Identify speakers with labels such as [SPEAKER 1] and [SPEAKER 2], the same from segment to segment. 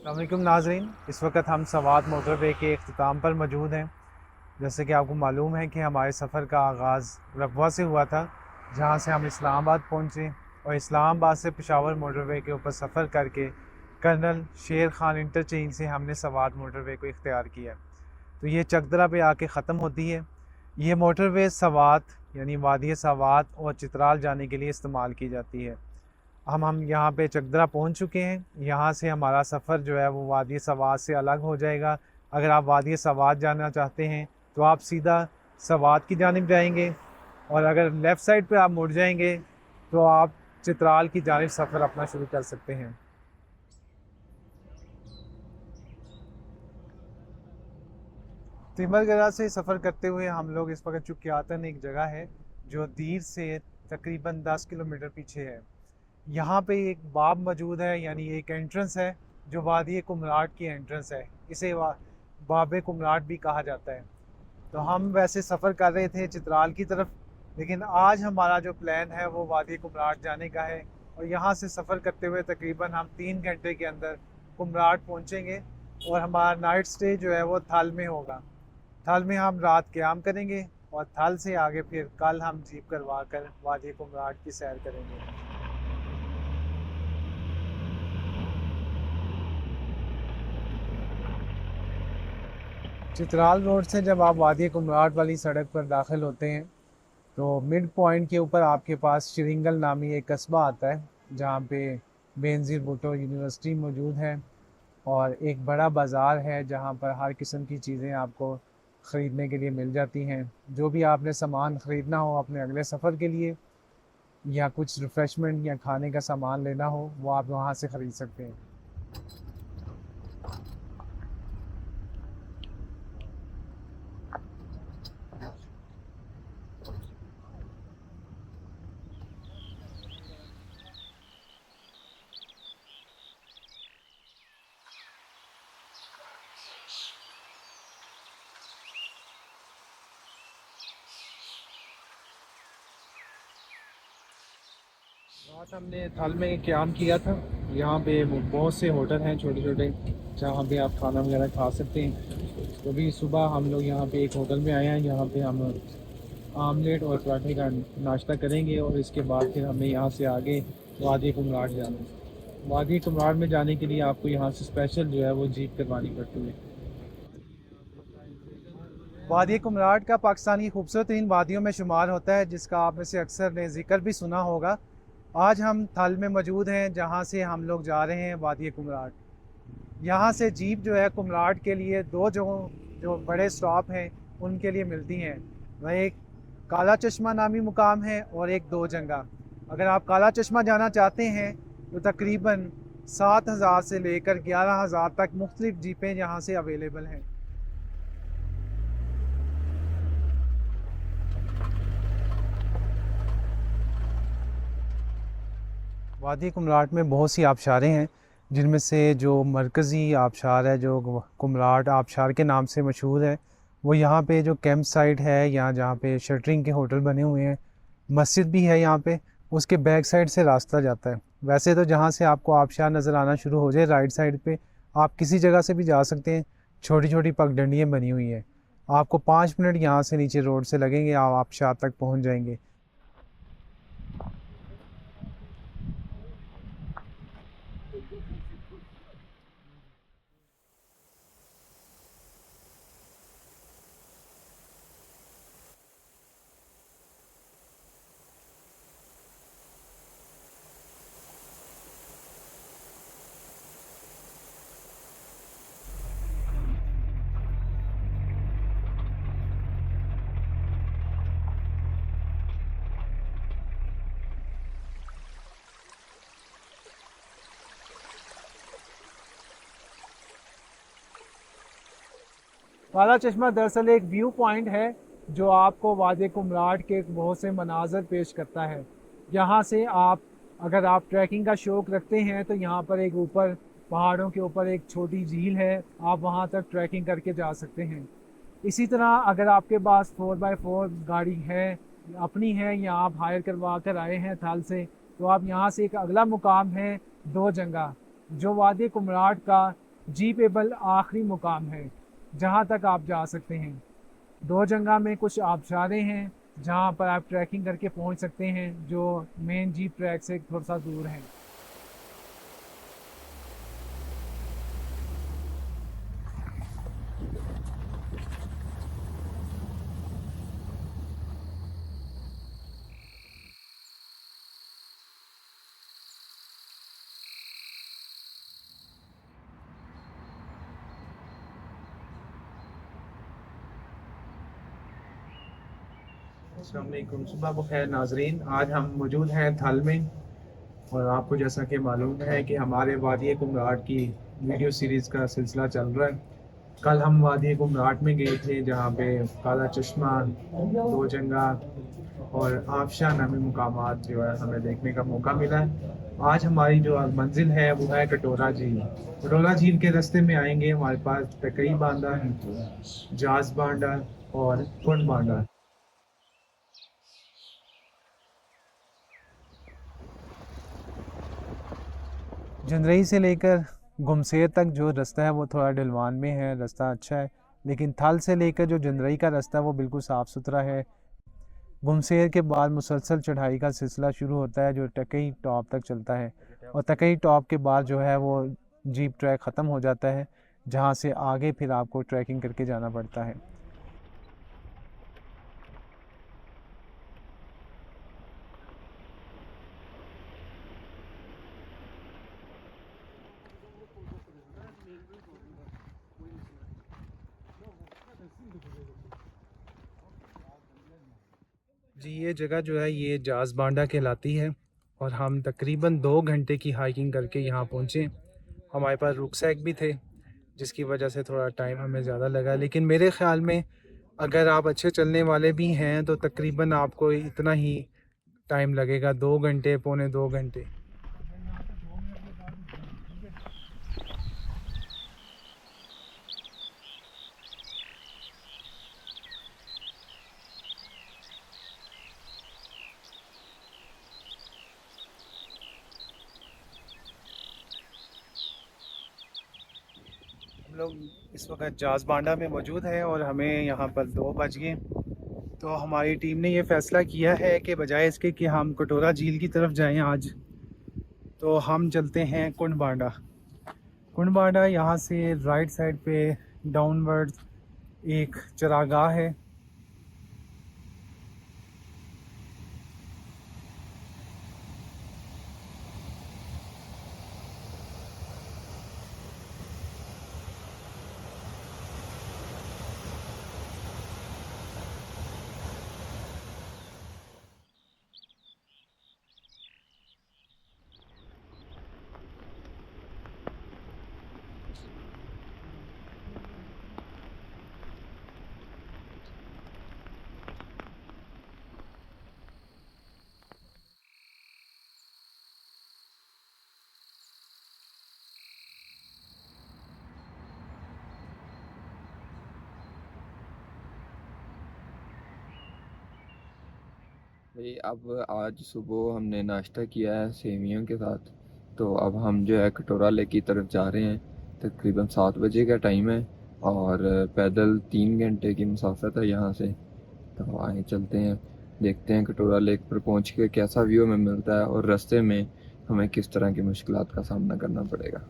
[SPEAKER 1] अस्सलाम वालेकुम नाज़रीन। इस वक्त हम सवात मोटरवे के अख्ताम पर मौजूद हैं। जैसे कि आपको मालूम है कि हमारे सफ़र का आगाज़ रबवा से हुआ था, जहाँ से हम इस्लामाबाद पहुँचे और इस्लामाबाद से पेशावर मोटरवे के ऊपर सफ़र करके कर्नल शेर खान इंटरचेंज से हमने सवात मोटरवे को इख्तियार किया। तो ये चकदरा पे आके ख़त्म होती है। ये मोटरवे सवात यानी वादी सवात और चित्राल जाने के लिए इस्तेमाल की जाती है। हम यहाँ पे चकदरा पहुँच चुके हैं। यहाँ से हमारा सफ़र जो है वो वादी सवात से अलग हो जाएगा। अगर आप वादी सवात जाना चाहते हैं तो आप सीधा सवात की जानिब जाएंगे, और अगर लेफ़्ट साइड पे आप मुड़ जाएंगे तो आप चित्राल की जानिब सफ़र अपना शुरू कर सकते हैं। तिमरगरा से सफ़र करते हुए हम लोग इस वक्त चुकियातन एक जगह है जो दीर से तकरीबन 10 किलोमीटर पीछे है। यहाँ पे एक बाब मौजूद है, यानी एक एंट्रेंस है जो वादी कुमराट की एंट्रेंस है। इसे बाब कुमराट भी कहा जाता है। तो हम वैसे सफ़र कर रहे थे चित्राल की तरफ, लेकिन आज हमारा जो प्लान है वो वादी कुमराट जाने का है। और यहाँ से सफ़र करते हुए तकरीबन हम 3 घंटे के अंदर कुमराट पहुँचेंगे, और हमारा नाइट स्टे जो है वो थल में होगा। थल में हम रात क़याम करेंगे, और थल से आगे फिर कल हम जीप करवा कर वादी कुमराट की सैर करेंगे। चित्राल रोड से जब आप वादी कुमराट वाली सड़क पर दाखिल होते हैं तो मिड पॉइंट के ऊपर आपके पास शिरिंगल नामी एक कस्बा आता है, जहाँ पे बेनज़ीर भुट्टो यूनिवर्सिटी मौजूद है। और एक बड़ा बाज़ार है जहाँ पर हर किस्म की चीज़ें आपको ख़रीदने के लिए मिल जाती हैं। जो भी आपने सामान ख़रीदना हो अपने अगले सफ़र के लिए, या कुछ रिफ़्रेशमेंट या खाने का सामान लेना हो, वो आप वहाँ से ख़रीद सकते हैं। रात हमने थल में क़याम किया था। यहाँ पे बहुत से होटल हैं छोटे छोटे, जहाँ पे आप खाना वगैरह खा सकते हैं। तो अभी सुबह हम लोग यहाँ पे एक होटल में आए हैं, यहाँ पे हम आमलेट और पराठे का नाश्ता करेंगे, और इसके बाद फिर हमें यहाँ से आगे वादी कुमराट जाना है। वादी कुमराट में जाने के लिए आपको यहाँ से स्पेशल जो है वो जीप करवानी पड़ती है। वादी कुमराट का पाकिस्तान की खूबसूरत तरीन वादियों में शुमार होता है, जिसका आप में से अक्सर ने जिक्र भी सुना होगा। आज हम थल में मौजूद हैं, जहाँ से हम लोग जा रहे हैं वादी कुमराट। यहाँ से जीप जो है कुमराट के लिए दो जगहों, जो बड़े स्टॉप हैं उनके लिए मिलती हैं। वह एक काला चश्मा नामी मुकाम है और एक दो जंगा। अगर आप काला चश्मा जाना चाहते हैं तो तकरीबन 7,000 से लेकर 11,000 तक मुख्तलिफ जीपें यहाँ से अवेलेबल हैं। वादी कुमराट में बहुत सी आबशारें हैं, जिनमें से जो मरकज़ी आबशार है जो कुमराट आबशार के नाम से मशहूर है, वो यहाँ पे जो कैंप साइट है, यहाँ जहाँ पे शटरिंग के होटल बने हुए हैं, मस्जिद भी है यहाँ पे, उसके बैक साइड से रास्ता जाता है। वैसे तो जहाँ से आपको आबशार नज़र आना शुरू हो जाए राइट साइड पे, आप किसी जगह से भी जा सकते हैं। छोटी छोटी पगडंडियाँ बनी हुई हैं। आपको 5 मिनट यहाँ से नीचे रोड से लगेंगे, आप आबशार तक पहुँच जाएंगे। काला चश्मा दरअसल एक व्यू पॉइंट है जो आपको वादी कुमराट के बहुत से मनाजर पेश करता है। यहाँ से आप, अगर आप ट्रैकिंग का शौक़ रखते हैं तो यहाँ पर एक ऊपर पहाड़ों के ऊपर एक छोटी झील है, आप वहाँ तक ट्रैकिंग करके जा सकते हैं। इसी तरह अगर आपके पास 4x4 गाड़ी है, अपनी है, या आप हायर करवा कर आए हैं थल से, तो आप यहाँ से एक अगला मुकाम है दो जंगा, जो वादी कुमराट का जीपेबल आखिरी मुकाम है जहाँ तक आप जा सकते हैं। दो जगह में कुछ आबशारें हैं जहाँ पर आप ट्रैकिंग करके पहुँच सकते हैं, जो मेन जीप ट्रैक से थोड़ा सा दूर हैं। अस्सलाम वालेकुम, सुबह बखैर नाजरीन। आज हम मौजूद हैं थल में, और आपको जैसा कि मालूम है कि हमारे वादी कुमराट की वीडियो सीरीज़ का सिलसिला चल रहा है। कल हम वादी कुमराट में गए थे जहाँ पे काला चश्मा, दो जंगा और आबशार नामी मुकामात जो है हमें देखने का मौका मिला है। आज हमारी जो मंजिल है वो है कटोरा झील। कटोरा झील के रास्ते में आएंगे हमारे पास टकई बांधा, जाज बांधा और कुंड बांधा। जंदरई से लेकर गुमसेर तक जो रास्ता है वो थोड़ा ढलवान में है, रास्ता अच्छा है। लेकिन थल से लेकर जो जंदरई का रास्ता है वो बिल्कुल साफ़ सुथरा है। गुमसेर के बाद मुसलसल चढ़ाई का सिलसिला शुरू होता है जो टकई टॉप तक चलता है, और टकई टॉप के बाद जो है वो जीप ट्रैक ख़त्म हो जाता है, जहाँ से आगे फिर आपको ट्रैकिंग करके जाना पड़ता है। जी, ये जगह जो है ये जाज बांडा कहलाती है, और हम तकरीबन 2 घंटे की हाइकिंग करके यहाँ पहुँचे। हमारे पास रुकसैक भी थे, जिसकी वजह से थोड़ा टाइम हमें ज़्यादा लगा, लेकिन मेरे ख़्याल में अगर आप अच्छे चलने वाले भी हैं तो तकरीबन आपको इतना ही टाइम लगेगा, 2 घंटे, पौने 2 घंटे। हम लोग इस वक्त जाज बांडा में मौजूद हैं और हमें यहाँ पर 2 बज गए। तो हमारी टीम ने ये फ़ैसला किया है कि बजाय इसके कि हम कटोरा झील की तरफ जाएं आज, तो हम चलते हैं कुंड बांडा। कुंड बांडा यहाँ से राइट साइड पे डाउनवर्ड एक चरागाह है।
[SPEAKER 2] भाई अब आज सुबह हमने नाश्ता किया है सेवियों के साथ। तो अब हम जो है कटोरा लेक की तरफ जा रहे हैं। तकरीबन 7 बजे का टाइम है और पैदल 3 घंटे की मुसाफत है यहाँ से। तो आए चलते हैं, देखते हैं कटोरा लेक पर पहुँच के कैसा व्यू हमें मिलता है और रास्ते में हमें किस तरह की मुश्किलात का सामना करना पड़ेगा।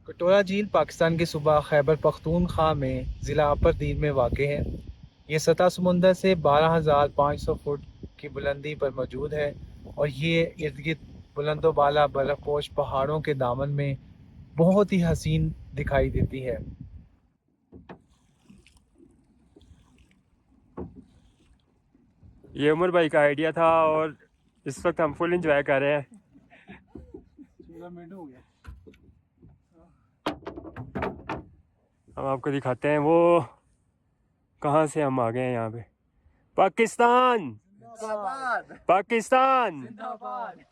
[SPEAKER 1] कटोरा झील पाकिस्तान के सूबा खैबर पख्तूनख्वा में ज़िला अपरदीन में वाक़ है। ये सतह समुंदर से 12,500 फुट की बुलंदी पर मौजूद है, और ये इर्द गिर्द बुलंदो बाला बर्फ़पोश पहाड़ों के दामन में बहुत ही हसीन दिखाई देती है।
[SPEAKER 3] ये उमर भाई का आइडिया था और इस वक्त हम फुल एंजॉय कर रहे हैं।
[SPEAKER 1] 16 मिनट हो गया।
[SPEAKER 3] हम आपको दिखाते हैं वो कहाँ से हम आ गए हैं यहाँ पे। पाकिस्तान
[SPEAKER 2] जिंदाबाद
[SPEAKER 3] पाकिस्तान।
[SPEAKER 2] जिंदाबाद।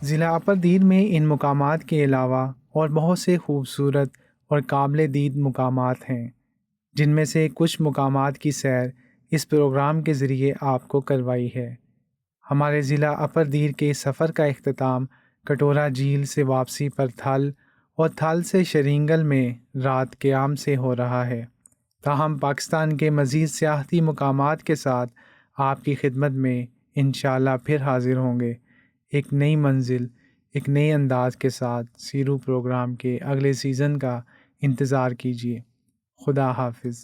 [SPEAKER 1] ज़िला अपरदीर में इन मकामात के अलावा और बहुत से खूबसूरत और काबिल दीद मकामात हैं, जिनमें से कुछ मकामात की सैर इस प्रोग्राम के ज़रिए आपको करवाई है। हमारे ज़िला अपरदीर के सफ़र का इख्तिताम कटोरा झील से वापसी पर थल और थल से शरींगल में रात क़याम से हो रहा है। ताहम पाकिस्तान के मज़ीद सियाहती मकामात के साथ आपकी खिदमत में इंशाअल्लाह फिर हाज़िर होंगे, एक नई मंजिल, एक नए अंदाज के साथ। सीरू प्रोग्राम के अगले सीज़न का इंतज़ार कीजिए। खुदा हाफिज़।